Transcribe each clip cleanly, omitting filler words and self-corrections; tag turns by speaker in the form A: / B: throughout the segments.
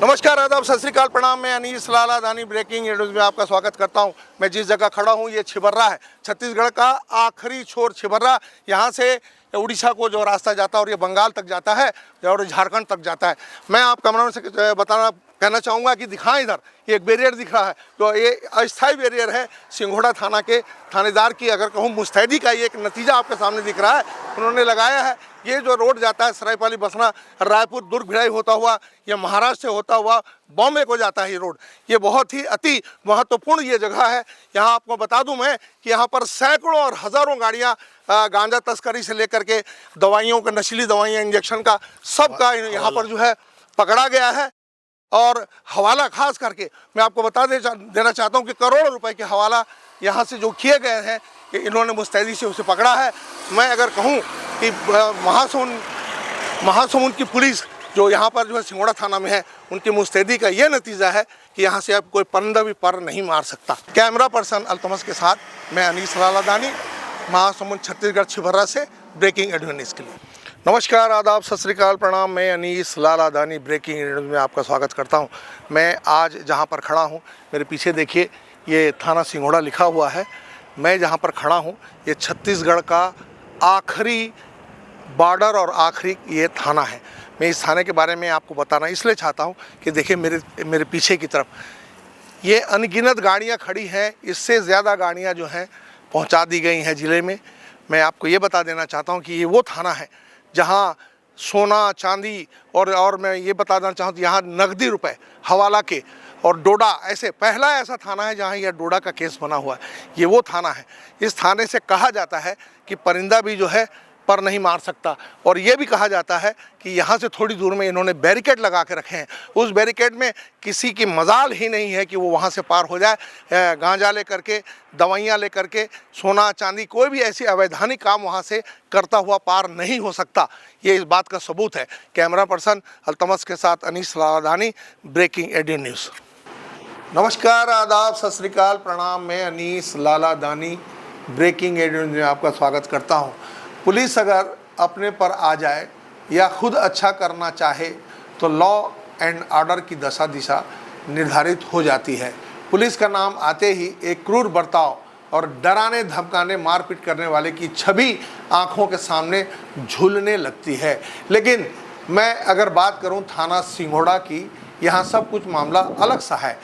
A: नमस्कार, आदाब, सत श्री अकाल, प्रणाम। मैं अनीस लाला दानी ब्रेकिंग न्यूज में आपका स्वागत करता हूं। मैं जिस जगह खड़ा हूं ये छिबर्रा है, छत्तीसगढ़ का आखिरी छोर छिबर्रा। यहां से उड़ीसा को जो रास्ता जाता है और ये बंगाल तक जाता है और झारखंड तक जाता है। मैं आप कैमरा से कहना चाहूँगा कि दिखाएं इधर, ये एक बैरियर दिख रहा है, तो ये अस्थायी बैरियर है सिंघोड़ा थाना के थानेदार की अगर कहूँ मुस्तैदी का ये एक नतीजा आपके सामने दिख रहा है। उन्होंने लगाया है ये जो रोड जाता है सरायपाली बसना रायपुर दुर्ग भिलाई होता हुआ, ये महाराष्ट्र से होता हुआ बॉम्बे को जाता है। ये रोड ये बहुत ही अति महत्वपूर्ण ये जगह है। यहाँ आपको बता दूं मैं कि यहाँ पर सैकड़ों और हज़ारों गाड़ियाँ गांजा तस्करी से लेकर के दवाइयों का, नशीली दवाइयाँ, इंजेक्शन का, सबका यहाँ पर जो है पकड़ा गया है। और हवाला खास करके मैं आपको देना चाहता हूँ कि करोड़ों रुपए के हवाला यहाँ से जो किए गए हैं कि इन्होंने मुस्तैदी से उसे पकड़ा है। मैं अगर कहूँ कि महासमुंद की पुलिस जो यहाँ पर जो है सिंघोड़ा थाना में है, उनकी मुस्तैदी का ये नतीजा है कि यहाँ से अब कोई परिंदा भी पर नहीं मार सकता। कैमरा पर्सन अल्तमस के साथ मैं अनीस लाला दानी, महासमुंद, छत्तीसगढ़, छिबर्रा से ब्रेकिंग न्यूज़ के लिए। नमस्कार, आदाब, सत श्री अकाल, प्रणाम। मैं अनीस लाला दानी ब्रेकिंग न्यूज़ में आपका स्वागत करता हूँ। मैं आज जहाँ पर खड़ा हूँ, मेरे पीछे देखिए, ये थाना सिंघोड़ा लिखा हुआ है। मैं जहाँ पर खड़ा हूँ ये छत्तीसगढ़ का आखिरी बॉर्डर और आखिरी ये थाना है। मैं इस थाने के बारे में आपको बताना इसलिए चाहता हूँ कि देखिए मेरे पीछे की तरफ ये अनगिनत गाड़ियाँ खड़ी हैं। इससे ज़्यादा गाड़ियाँ जो हैं पहुँचा दी गई हैं ज़िले में। मैं आपको ये बता देना चाहता हूँ कि ये वो थाना है जहाँ सोना चांदी और मैं ये बताना चाहूँ यहाँ नकदी रुपए हवाला के और डोडा, ऐसे पहला ऐसा थाना है जहाँ यह डोडा का केस बना हुआ है। ये वो थाना है। इस थाने से कहा जाता है कि परिंदा भी जो है पर नहीं मार सकता। और ये भी कहा जाता है कि यहाँ से थोड़ी दूर में इन्होंने बैरिकेड लगा के रखे हैं। उस बैरिकेड में किसी की मजाल ही नहीं है कि वो वहाँ से पार हो जाए। गांजा लेकर के, दवाइयाँ लेकर के, सोना चांदी, कोई भी ऐसी अवैधानिक काम वहाँ से करता हुआ पार नहीं हो सकता। ये इस बात का सबूत है। कैमरा पर्सन अल्तमस के साथ अनीस लाला दानी, ब्रेकिंग एडी न्यूज़। नमस्कार, आदाब, सत श्री अकाल, प्रणाम। मैं अनीस लाला दानी, ब्रेकिंग एडी न्यूज़ में आपका स्वागत करता हूँ। पुलिस अगर अपने पर आ जाए या खुद अच्छा करना चाहे तो लॉ एंड ऑर्डर की दशा दिशा निर्धारित हो जाती है। पुलिस का नाम आते ही एक क्रूर बर्ताव और डराने धमकाने मारपीट करने वाले की छवि आंखों के सामने झूलने लगती है। लेकिन मैं अगर बात करूं थाना सिंघोड़ा की, यहाँ सब कुछ मामला अलग सा है।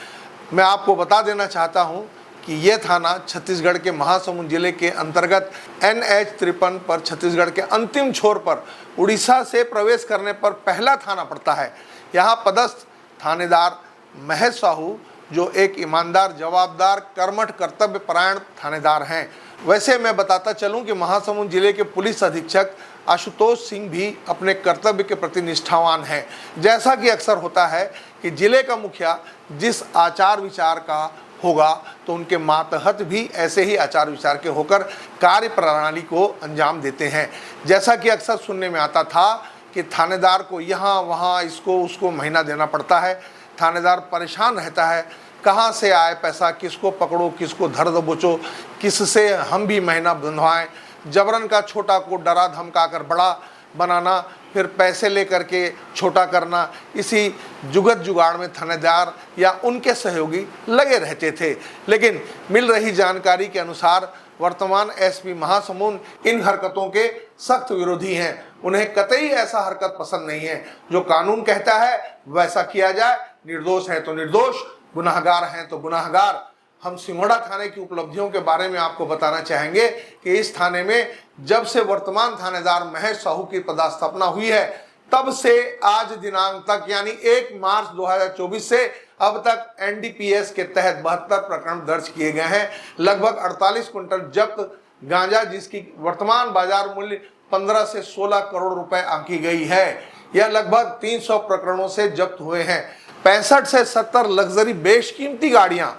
A: मैं आपको बता देना चाहता हूं कि ये थाना छत्तीसगढ़ के महासमुंद जिले के अंतर्गत NH 53 पर छत्तीसगढ़ के अंतिम छोर पर उड़ीसा से प्रवेश करने पर पहला थाना पड़ता है। यहाँ पदस्थ थानेदार महेश साहू जो एक ईमानदार, जवाबदार, कर्मठ, कर्तव्य परायण थानेदार हैं। वैसे मैं बताता चलूं कि महासमुंद जिले के पुलिस अधीक्षक आशुतोष सिंह भी अपने कर्तव्य के प्रति निष्ठावान हैं। जैसा कि अक्सर होता है कि जिले का मुखिया जिस आचार विचार का होगा तो उनके मातहत भी ऐसे ही आचार विचार के होकर कार्य प्रणाली को अंजाम देते हैं। जैसा कि अक्सर सुनने में आता था कि थानेदार को यहाँ वहाँ, इसको उसको महीना देना पड़ता है। थानेदार परेशान रहता है, कहाँ से आए पैसा, किसको पकड़ो, किसको धर दबोचो, किससे हम भी महीना बंधवाएं। जबरन का छोटा को डरा धमका कर बड़ा बनाना, फिर पैसे लेकर के छोटा करना, इसी जुगत जुगाड़ में थानेदार या उनके सहयोगी लगे रहते थे। लेकिन मिल रही जानकारी के अनुसार वर्तमान SP महासमुंद इन हरकतों के सख्त विरोधी हैं। उन्हें कतई ऐसा हरकत पसंद नहीं है। जो कानून कहता है वैसा किया जाए। निर्दोष है तो निर्दोष, गुनाहगार हैं तो गुनाहगार। हम सिंघोड़ा थाने की उपलब्धियों के बारे में आपको बताना चाहेंगे कि इस थाने में जब से वर्तमान थानेदार महेश साहू की पदस्थापना हुई है, तब से आज दिनांक तक यानी 1 मार्च 2024 से अब तक NDPS के तहत 72 प्रकरण दर्ज किए गए हैं। लगभग 48 क्विंटल जब्त गांजा, जिसकी वर्तमान बाजार मूल्य 15 से 16 करोड़ रुपए आंकी गई है। यह लगभग 300 प्रकरणों से जब्त हुए हैं। 65 से 70 लग्जरी बेशकीमती गाड़ियां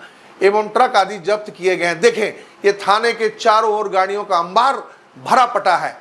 A: एवं ट्रक आदि जब्त किए गए हैं। देखें, ये थाने के चारों ओर गाड़ियों का अंबार भरा पटा है।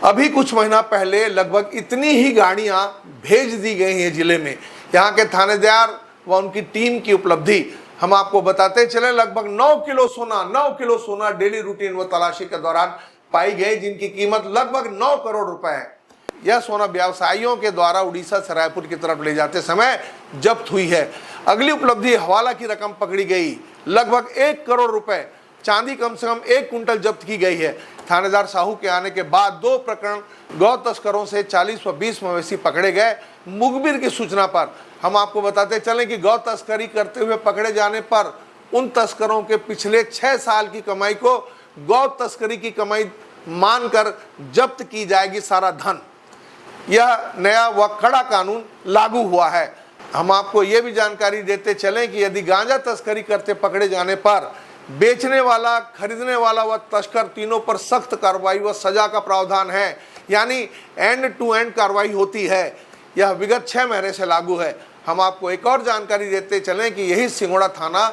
A: अभी कुछ महीना पहले लगभग इतनी ही गाड़ियां भेज दी गई हैं जिले में। यहाँ के थानेदार व उनकी टीम की उपलब्धि हम आपको बताते चले। लगभग 9 किलो सोना डेली रूटीन व तलाशी के दौरान पाई गई, जिनकी कीमत लगभग 9 करोड़ रुपए है। यह सोना व्यवसायियों के द्वारा उड़ीसा से रायपुर की तरफ ले जाते समय जब्त हुई है। अगली उपलब्धि, हवाला की रकम पकड़ी गई, लगभग 1 करोड़ रुपए, चांदी कम से कम 1 कुंटल जब्त की गई है। थानेदार साहू के आने के बाद 2 प्रकरण गौ तस्करों से 40 व 20 मवेशी पकड़े गए। मुखबिर की सूचना पर हम आपको बताते चलें कि गौ तस्करी करते हुए पकड़े जाने पर उन तस्करों के पिछले 6 साल की कमाई को गौ तस्करी की कमाई मानकर जब्त की जाएगी सारा धन। यह नया व कड़ा कानून लागू हुआ है। हम आपको ये भी जानकारी देते चलें कि यदि गांजा तस्करी करते पकड़े जाने पर बेचने वाला, खरीदने वाला व तस्कर तीनों पर सख्त कार्रवाई व सजा का प्रावधान है, यानी एंड टू एंड कार्रवाई होती है। यह विगत 6 महीने से लागू है। हम आपको एक और जानकारी देते चलें कि यही सिंघोड़ा थाना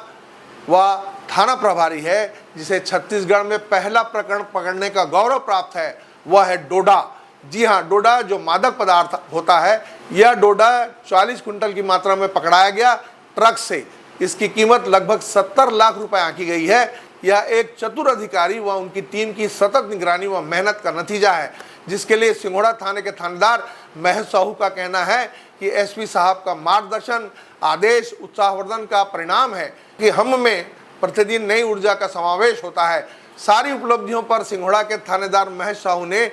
A: व थाना प्रभारी है जिसे छत्तीसगढ़ में पहला प्रकरण पकड़ने का गौरव प्राप्त है, वह है डोडा। जी हाँ, डोडा जो मादक पदार्थ होता है, यह डोडा 40 कुंटल की मात्रा में पकड़ाया गया ट्रक से। इसकी कीमत लगभग 70 लाख रुपए आंकी गई है। यह एक चतुर अधिकारी व उनकी टीम की सतत निगरानी व मेहनत का नतीजा है, जिसके लिए सिंघोड़ा थाने के थानेदार महेश साहू का कहना है कि एसपी साहब का मार्गदर्शन, आदेश, उत्साहवर्धन का परिणाम है कि हम में प्रतिदिन नई ऊर्जा का समावेश होता है। सारी उपलब्धियों पर सिंघोड़ा के थानेदार महेश साहू ने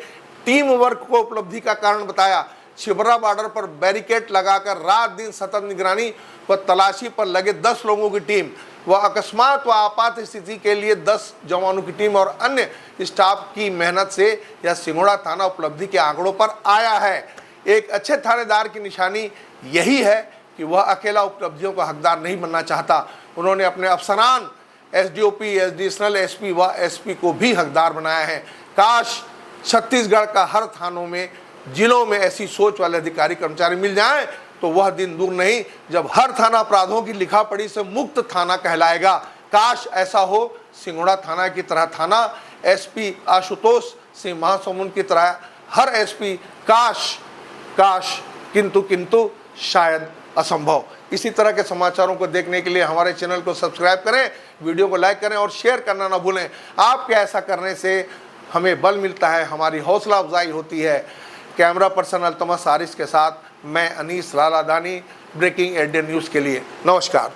A: टीम वर्क को उपलब्धि का कारण बताया। छिबरा बॉर्डर पर बैरिकेड लगाकर रात दिन सतत निगरानी व तलाशी पर लगे 10 लोगों की टीम व अकस्मात व आपात स्थिति के लिए 10 जवानों की टीम और अन्य स्टाफ की मेहनत से यह सिंघोड़ा थाना उपलब्धि के आंकड़ों पर आया है। एक अच्छे थानेदार की निशानी यही है कि वह अकेला उपलब्धियों का हकदार नहीं बनना चाहता। उन्होंने अपने अफसरान एसडीओपी, एडिशनल एसपी व एसपी को भी हकदार बनाया है। काश छत्तीसगढ़ का हर थानों में, जिलों में ऐसी सोच वाले अधिकारी कर्मचारी मिल जाएं तो वह दिन दूर नहीं जब हर थाना अपराधों की लिखापढ़ी से मुक्त थाना कहलाएगा। काश ऐसा हो। सिंघोड़ा थाना की तरह थाना एसपी आशुतोष सिंह महासमुंद की तरह हर एसपी, काश किंतु शायद असंभव। इसी तरह के समाचारों को देखने के लिए हमारे चैनल को सब्सक्राइब करें, वीडियो को लाइक करें और शेयर करना ना भूलें। आपके ऐसा करने से हमें बल मिलता है, हमारी हौसला अफजाई होती है। कैमरा पर्सन अल्तमस हारिस के साथ मैं अनीस लालादानी, ब्रेकिंग इंडियन न्यूज़ के लिए। नमस्कार।